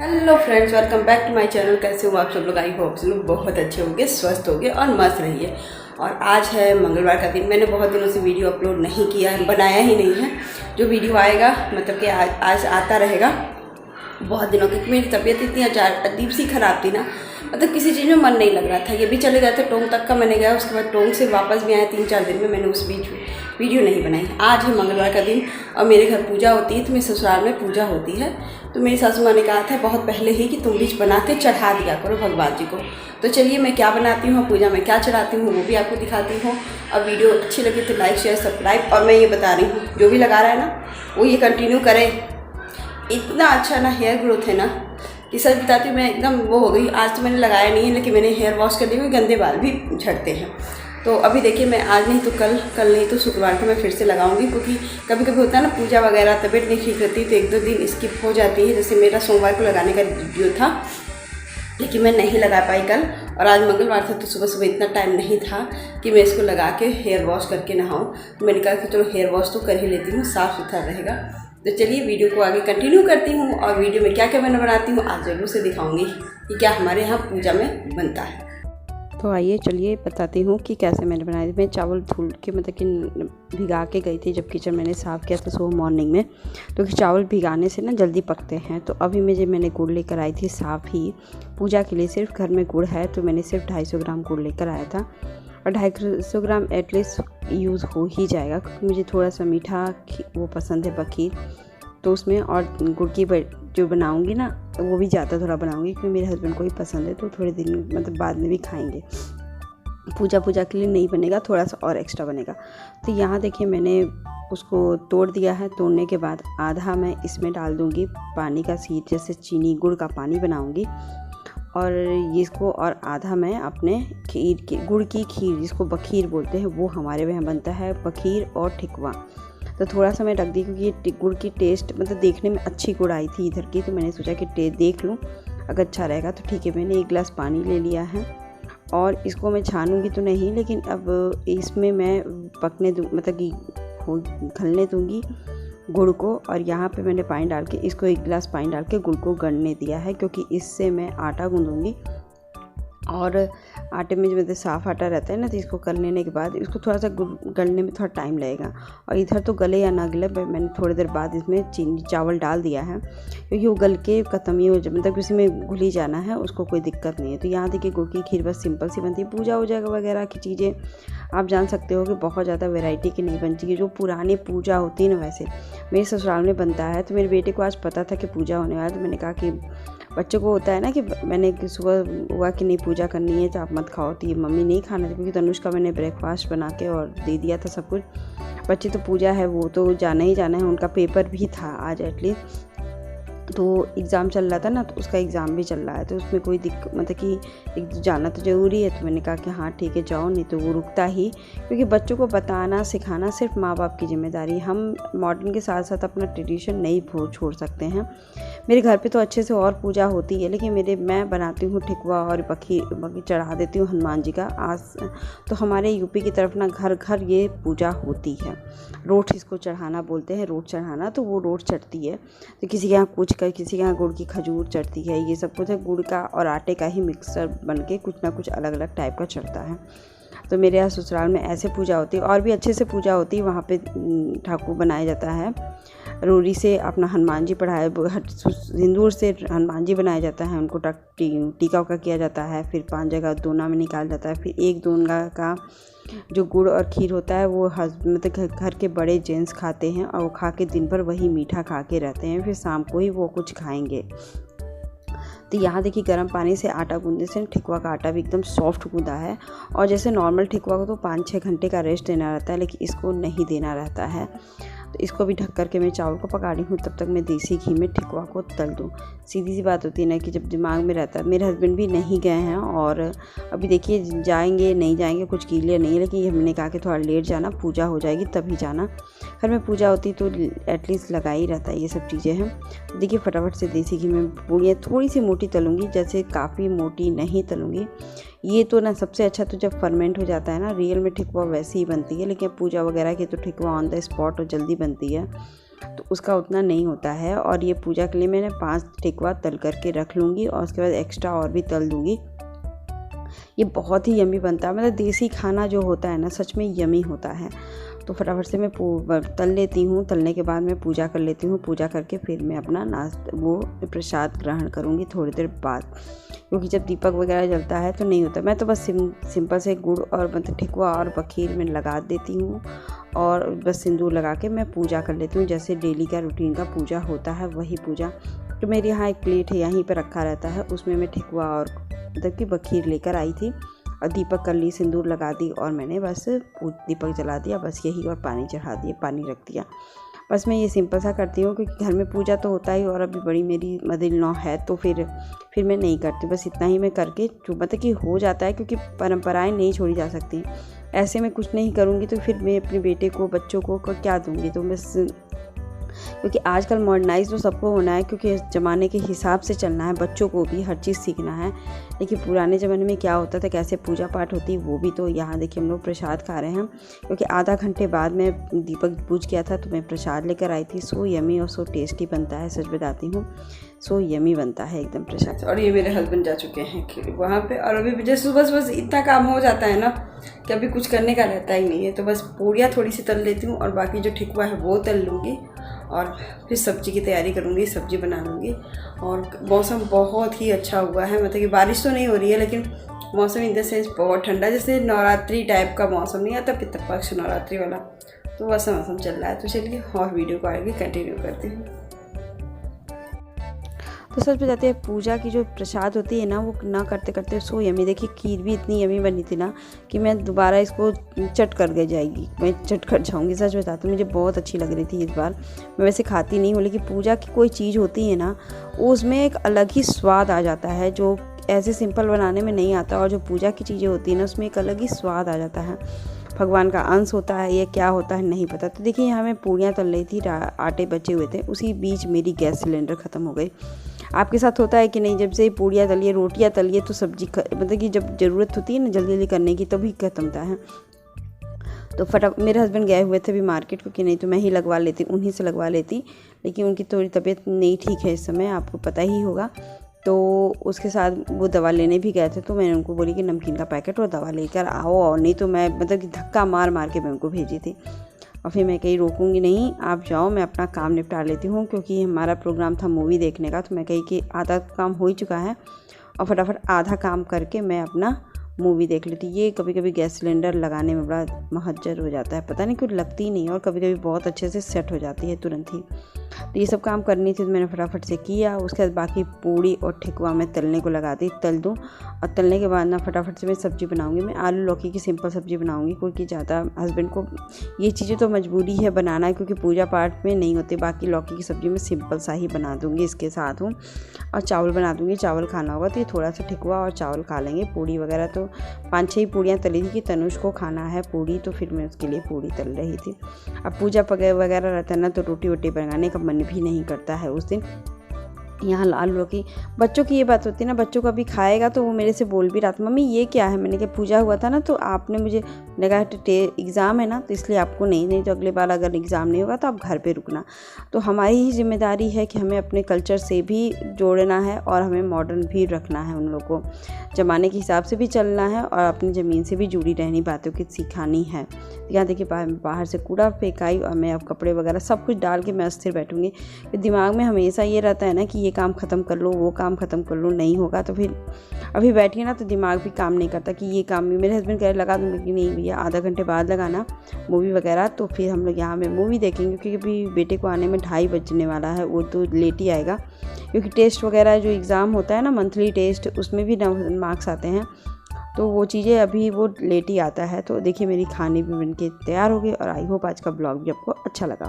Hello friends, welcome back to my channel. कैसे हो आप सब लोग? आई होप सब लोग बहुत अच्छे होंगे, स्वस्थ होंगे और मस्त रहिए। और आज है मंगलवार का दिन। मैंने बहुत दिनों से वीडियो अपलोड नहीं किया है, बनाया ही नहीं है। जो वीडियो आएगा मतलब कि आज आता रहेगा बहुत दिनों, क्योंकि मेरी तबीयत इतनी अजीब सी ख़राब थी ना, मतलब किसी चीज़ में मन नहीं लग रहा था। ये भी चले गए थे टोंक तक का, मैंने गया, उसके बाद टोंक से वापस भी आया 3-4 दिन में। मैंने उस बीच वीडियो नहीं बनाई। आज है मंगलवार का दिन और मेरे घर पूजा होती है, तो मेरे ससुराल में पूजा होती है। तो मेरी सासू माँ ने कहा था बहुत पहले ही कि तुम भी बना के चढ़ा दिया करो भगवान जी को। तो चलिए मैं क्या बनाती हूँ, पूजा में क्या चढ़ाती हूँ वो भी आपको दिखाती हूँ। और वीडियो अच्छी लगी तो लाइक शेयर सब्सक्राइब। और मैं ये बता रही हूँ, जो भी लगा रहा है ना वो ये कंटिन्यू करे। इतना अच्छा ना हेयर ग्रोथ है ना कि सच बताती हूँ, मैं एकदम वो हो गई। आज तो मैंने लगाया नहीं है, लेकिन मैंने हेयर वॉश कर दिया, गंदे बाल भी झड़ते हैं। तो अभी देखिए, मैं आज नहीं तो कल नहीं तो शुक्रवार को मैं फिर से लगाऊंगी, क्योंकि कभी कभी होता है ना पूजा वगैरह, तबीयत नहीं ठीक रहती तो 1-2 दिन स्किप हो जाती है। जैसे मेरा सोमवार को लगाने का वीडियो था, लेकिन मैं नहीं लगा पाई कल। और आज मंगलवार था तो सुबह सुबह इतना टाइम नहीं था कि मैं इसको लगा के हेयर वॉश करके नहाऊं। तो मैंने कहा कि चलो हेयर वॉश तो कर ही लेती हूँ, साफ़ सुथरा रहेगा। तो चलिए वीडियो को आगे कंटिन्यू करती हूँ। और वीडियो में क्या क्या मैं बनाती हूँ आज ज़रूर से दिखाऊंगी कि क्या हमारे यहाँ पूजा में बनता है। तो आइए चलिए बताती हूँ कि कैसे मैंने बनाई थी। मैं चावल धुल के मतलब कि भिगा के गई थी, जब किचन मैंने साफ़ किया था सुबह मॉर्निंग में। तो चावल भिगाने से ना जल्दी पकते हैं। तो अभी मैंने गुड़ लेकर आई थी साफ़ ही पूजा के लिए। सिर्फ घर में गुड़ है तो मैंने सिर्फ 250 ग्राम गुड़ लेकर आया था। और 250 ग्राम एटलीस्ट यूज़ हो ही जाएगा, क्योंकि मुझे थोड़ा सा मीठा वो पसंद है बखीर। तो उसमें और गुड़ की जो बनाऊंगी ना तो वो भी ज़्यादा थोड़ा बनाऊंगी, क्योंकि मेरे हस्बैंड को ही पसंद है। तो थोड़े दिन मतलब बाद में भी खाएंगे। पूजा के लिए नहीं बनेगा, थोड़ा सा और एक्स्ट्रा बनेगा। तो यहाँ देखिए मैंने उसको तोड़ दिया है। तोड़ने के बाद आधा मैं इसमें डाल दूँगी पानी का सीड, जैसे चीनी गुड़ का पानी बनाऊँगी। और इसको और आधा मैं अपने खीर की गुड़ की खीर, जिसको बखीर बोलते हैं, वो हमारे यहाँ बनता है बखीर और ठिकवा। तो थोड़ा सा मैं रख दी, क्योंकि ये गुड़ की टेस्ट मतलब देखने में अच्छी गुड़ आई थी इधर की। तो मैंने सोचा कि देख लूँ, अगर अच्छा रहेगा तो ठीक है। मैंने 1 गिलास पानी ले लिया है और इसको मैं छानूंगी तो नहीं, लेकिन अब इसमें मैं पकने दूँ मतलब कि घलने दूँगी गुड़ को। और यहाँ पे मैंने पानी डाल के इसको 1 गिलास पानी डाल के गुड़ को गलने दिया है, क्योंकि इससे मैं आटा गूँधूँगी। और आटे में जो मतलब साफ़ आटा रहता है ना, तो इसको कर लेने के बाद इसको थोड़ा सा गलने में थोड़ा टाइम लगेगा। और इधर तो गले या ना गले, मैंने थोड़ी देर बाद इसमें चीनी चावल डाल दिया है, क्योंकि वो गल के ख़त्म ही हो जाए, मतलब किसी में घुल ही जाना है, उसको कोई दिक्कत नहीं है। तो यहाँ देखिए गुड़ की खीर बस सिंपल सी बनती है। पूजा वूजा वगैरह की चीज़ें आप जान सकते हो कि बहुत ज़्यादा वैरायटी की नहीं बनती है। जो पुरानी पूजा होती है ना, वैसे मेरे ससुराल में बनता है। तो मेरे बेटे को आज पता था कि पूजा होने वाला, तो मैंने कहा कि बच्चों को होता है ना कि मैंने सुबह हुआ कि नहीं पूजा करनी है तो आप मत खाओ, तो ये मम्मी नहीं खाना था, क्योंकि तनुष का मैंने ब्रेकफास्ट बना के और दे दिया था सब कुछ। बच्चे तो पूजा है वो तो जाना ही जाना है, उनका पेपर भी था आज एटलीस्ट। तो एग्ज़ाम चल रहा था ना, तो उसका एग्ज़ाम भी चल रहा है, तो उसमें कोई दिक्कत मतलब कि एक जाना तो ज़रूरी है। तो मैंने कहा कि हाँ ठीक है जाओ, नहीं तो वो रुकता ही, क्योंकि बच्चों को बताना सिखाना सिर्फ माँ बाप की जिम्मेदारी। हम मॉडर्न के साथ साथ अपना ट्रेडिशन नहीं छोड़ सकते हैं। मेरे घर पे तो अच्छे से और पूजा होती है, लेकिन मैं बनाती हूँ ठिकवा और बखीर चढ़ा देती हूँ हनुमान जी का। आज तो हमारे यूपी की तरफ ना घर घर ये पूजा होती है। रोट इसको चढ़ाना बोलते हैं, रोट चढ़ाना। तो वो रोट चढ़ती है, तो किसी के यहाँ किसी के यहाँ गुड़ की खजूर चढ़ती है। ये सब कुछ है गुड़ का और आटे का ही मिक्सर बन के कुछ ना कुछ अलग अलग टाइप का चढ़ता है। तो मेरे यहाँ ससुराल में ऐसे पूजा होती है, और भी अच्छे से पूजा होती है। वहाँ पे ठाकुर बनाया जाता है, रोरी से अपना हनुमान जी पढ़ाए, सिंदूर से हनुमान जी बनाया जाता है। उनको टीका उका किया जाता है, फिर 5 जगह दोना में निकाल जाता है। फिर एक दोना का जो गुड़ और खीर होता है वो मतलब घर के बड़े जेंट्स खाते हैं, और वो खा के दिन भर वही मीठा खा के रहते हैं, फिर शाम को ही वो कुछ खाएंगे। तो यहाँ देखिए गर्म पानी से आटा गूंदने से ठिकवा का आटा भी एकदम सॉफ्ट गूंदा है। और जैसे नॉर्मल ठिकवा को तो 5-6 घंटे का रेस्ट देना रहता है, लेकिन इसको नहीं देना रहता है। तो इसको भी ढक करके मैं चावल को पका रही हूँ, तब तक मैं देसी घी में ठिकवा को तल दूँ। सीधी सी बात होती है ना कि जब दिमाग में रहता है। मेरे हस्बैंड भी नहीं गए हैं, और अभी देखिए जाएंगे नहीं जाएंगे कुछ क्लियर नहीं है, लेकिन हमने कहा कि थोड़ा लेट जाना, पूजा हो जाएगी तभी जाना। घर में पूजा होती तो एटलीस्ट लगा ही रहता है, ये सब चीज़ें हैं। देखिए फटाफट से देसी घी में पूड़ियाँ थोड़ी सी मोटी तलूँगी, जैसे काफ़ी मोटी नहीं तलूँगी। ये तो ना सबसे अच्छा तो जब फर्मेंट हो जाता है ना, रियल में ठिकवा वैसे ही बनती है, लेकिन पूजा वगैरह की तो ठिकवा ऑन द स्पॉट और जल्दी बनती है। तो उसका उतना नहीं होता है। और ये पूजा के लिए मैंने 5 ठेकुआ तल करके रख लूँगी और उसके बाद एक्स्ट्रा और भी तल दूँगी। ये बहुत ही यमी बनता है, मतलब देसी खाना जो होता है ना सच में यमी होता है। तो फटाफट से मैं तल लेती हूँ। तलने के बाद मैं पूजा कर लेती हूँ। पूजा करके फिर मैं अपना वो प्रसाद ग्रहण करूँगी थोड़ी देर बाद, क्योंकि जब दीपक वगैरह जलता है तो नहीं होता। मैं तो बस सिंपल से गुड़ और मतलब ठेकुआ और बखीर में लगा देती हूँ और बस सिंदूर लगा के मैं पूजा कर लेती हूँ, जैसे डेली का रूटीन का पूजा होता है वही पूजा। तो मेरे यहाँ एक प्लेट है यहीं पर रखा रहता है, उसमें मैं ठेकुआ और मतलब कि बखीर लेकर आई थी और दीपक कर ली, सिंदूर लगा दी और मैंने बस दीपक जला दिया, बस यही, और पानी चढ़ा दिया, पानी रख दिया। बस मैं ये सिंपल सा करती हूँ क्योंकि घर में पूजा तो होता ही, और अभी बड़ी मेरी मदर-इन-लॉ है तो फिर मैं नहीं करती। बस इतना ही मैं करके जो मतलब कि हो जाता है, क्योंकि परंपराएं नहीं छोड़ी जा सकती। ऐसे में कुछ नहीं करूँगी तो फिर मैं अपने बेटे को, बच्चों को क्या दूँगी। तो बस क्योंकि आजकल मॉडर्नाइज तो सबको होना है, क्योंकि ज़माने के हिसाब से चलना है, बच्चों को भी हर चीज़ सीखना है। लेकिन पुराने ज़माने में क्या होता था, कैसे पूजा पाठ होती, वो भी तो यहाँ देखिए हम लोग प्रसाद खा रहे हैं। क्योंकि आधा घंटे बाद में दीपक पूज किया था तो मैं प्रसाद लेकर आई थी। सो यमी और सो टेस्टी बनता है, सच बताती हूँ, सो यमी बनता है एकदम प्रसाद। और ये मेरे हस्बैंड जा चुके हैं वहाँ पे, और अभी जैसे बस इतना काम हो जाता है ना कि अभी कुछ करने का रहता ही नहीं है। तो बस पूड़ियाँ थोड़ी सी तल लेती हूँ और बाकी जो ठेकुआ है वो तल लूँगी और फिर सब्ज़ी की तैयारी करूँगी, सब्ज़ी बना लूँगी। और मौसम बहुत ही अच्छा हुआ है, मतलब कि बारिश तो नहीं हो रही है लेकिन मौसम इन द सेंस बहुत ठंडा, जैसे नवरात्रि टाइप का मौसम नहीं आता, पितृपक्ष नवरात्रि वाला, तो वैसा मौसम चल रहा है। तो चलिए और वीडियो को आगे कंटिन्यू करती हूँ। तो सच बताते हैं, पूजा की जो प्रसाद होती है ना वो ना करते करते सो यमी। देखिए खीर भी इतनी यमी बनी थी ना कि मैं दोबारा इसको चट कर जाएगी, मैं चट कर जाऊँगी। सच बताती हूँ, मुझे बहुत अच्छी लग रही थी इस बार। मैं वैसे खाती नहीं हूँ, लेकिन पूजा की कोई चीज़ होती है ना उसमें एक अलग ही स्वाद आ जाता है, जो ऐसे सिंपल बनाने में नहीं आता। और जो पूजा की चीज़ें होती हैं ना उसमें एक अलग ही स्वाद आ जाता है। भगवान का अंश होता है, ये क्या होता है नहीं पता। तो देखिए यहाँ मैं पूड़ियाँ तल रही थी, आटे बचे हुए थे, उसी बीच मेरी गैस सिलेंडर ख़त्म हो गई। आपके साथ होता है कि नहीं, जब से पूड़ियाँ तलिए, रोटियाँ तलिए तो सब्जी मतलब कि जब ज़रूरत होती है ना जल्दी जल्दी करने की तभी खत्म होता है। तो मेरे हस्बैंड गए हुए थे अभी मार्केट, क्योंकि नहीं तो मैं ही लगवा लेती, उन्हीं से लगवा लेती। लेकिन उनकी थोड़ी तबीयत नहीं ठीक है इस समय, आपको पता ही होगा। तो उसके साथ वो दवा लेने भी गए थे, तो मैंने उनको बोली कि नमकीन का पैकेट और दवा लेकर आओ, और नहीं तो मैं मतलब कि धक्का मार मार के मैं उनको भेजी थी। और फिर मैं कहीं रोकूंगी नहीं, आप जाओ, मैं अपना काम निपटा लेती हूँ, क्योंकि हमारा प्रोग्राम था मूवी देखने का। तो मैं कही कि आधा काम हो ही चुका है और फटाफट आधा काम करके मैं अपना मूवी देख लेती। ये कभी कभी गैस सिलेंडर लगाने में बड़ा महज्जर हो जाता है, पता नहीं क्यों लगती नहीं, और कभी कभी बहुत अच्छे से सेट हो जाती है तुरंत ही। तो ये सब काम करनी थी तो मैंने फटाफट से किया। उसके बाद बाकी पूड़ी और ठेकुआ मैं तलने को लगा दी, तल दूँ। और तलने के बाद ना फटाफट से मैं सब्ज़ी बनाऊँगी। मैं आलू लौकी की सिंपल सब्ज़ी बनाऊँगी, क्योंकि ज़्यादा हस्बैंड को ये चीज़ें तो मजबूरी है बनाना, क्योंकि पूजा पाठ में नहीं होती। बाकी लौकी की सब्ज़ी मैं सिंपल सा ही बना दूँगी इसके साथ हूँ। और चावल बना दूँगी, चावल खाना होगा तो ये थोड़ा सा ठेकुआ और चावल खा लेंगे। पूड़ी वगैरह तो 5-6 पूड़ियाँ तली थी कि तनुष को खाना है पूड़ी, तो फिर मैं उसके लिए पूड़ी तल रही थी। अब पूजा वगैरह रहता है ना तो रोटी वोटी बनाने का मन भी नहीं करता है उस दिन। यहाँ लाल लौकी, बच्चों की ये बात होती है ना, बच्चों का भी खाएगा तो वो मेरे से बोल भी रहा था, मम्मी ये क्या है। मैंने कहा पूजा हुआ था ना तो आपने मुझे लगा एग्ज़ाम है ना तो इसलिए आपको नहीं तो अगले बार अगर एग्ज़ाम नहीं होगा तो आप घर पे रुकना। तो हमारी ही जिम्मेदारी है कि हमें अपने कल्चर से भी जोड़ना है और हमें मॉडर्न भी रखना है, उन लोगों को ज़माने के हिसाब से भी चलना है और अपनी ज़मीन से भी जुड़ी रहनी, बातों की सिखानी है। यहाँ देखिए बाहर से कूड़ा फेंकाई और मैं अब कपड़े वगैरह सब कुछ डाल के मैं अस्थिर बैठूँगी। दिमाग में हमेशा ये रहता है ना कि ये काम ख़त्म कर लो, वो काम ख़त्म कर लो, नहीं होगा तो फिर अभी बैठिए ना तो दिमाग भी काम नहीं करता कि ये काम भी। मेरे हस्बैंड कह रहे लगा दूँगी कि नहीं भैया आधा घंटे बाद लगाना मूवी वगैरह। तो फिर हम लोग यहाँ में मूवी देखेंगे, क्योंकि अभी बेटे को आने में 2:30 बजने वाला है, वो तो लेट ही आएगा, क्योंकि टेस्ट वगैरह जो एग्ज़ाम होता है ना मंथली टेस्ट, उसमें भी मार्क्स आते हैं, तो वो चीज़ें अभी वो लेट ही आता है। तो देखिए मेरी खाने भी बन के तैयार हो गई और आई होप आज का ब्लॉग भी आपको अच्छा लगा।